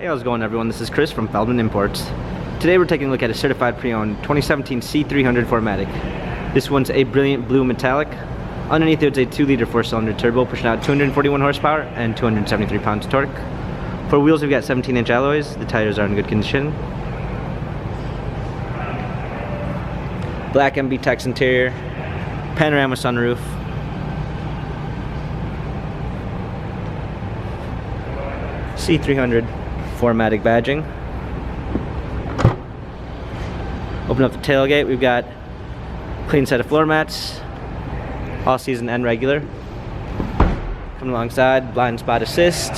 Hey, how's it going everyone? This is Chris from Feldmann Imports. Today we're taking a look at a certified pre-owned 2017 C300 4MATIC. This one's a brilliant blue metallic. Underneath it's a 2-liter 4-cylinder turbo pushing out 241 horsepower and 273 pounds of torque. For wheels we've got 17-inch alloys. The tires are in good condition. Black MB Tex interior, panorama sunroof. C300 4MATIC badging. Open up the tailgate, we've got a clean set of floor mats, all season and regular. Coming alongside, blind spot assist,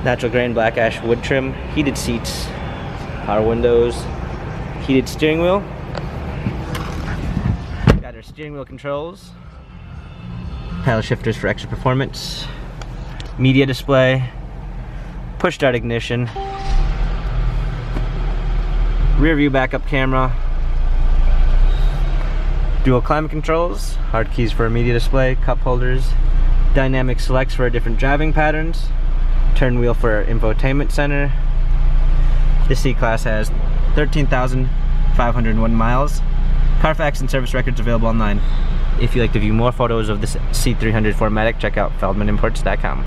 natural grain black ash wood trim, heated seats, power windows, heated steering wheel. Got our steering wheel controls, paddle shifters for extra performance, media display, push start ignition, rear view backup camera, dual climate controls, hard keys for a media display, cup holders, dynamic selects for different driving patterns, turn wheel for infotainment center. This C-Class has 13,501 miles. Carfax and service records available online. If you'd like to view more photos of this C300 4MATIC, check out feldmanimports.com.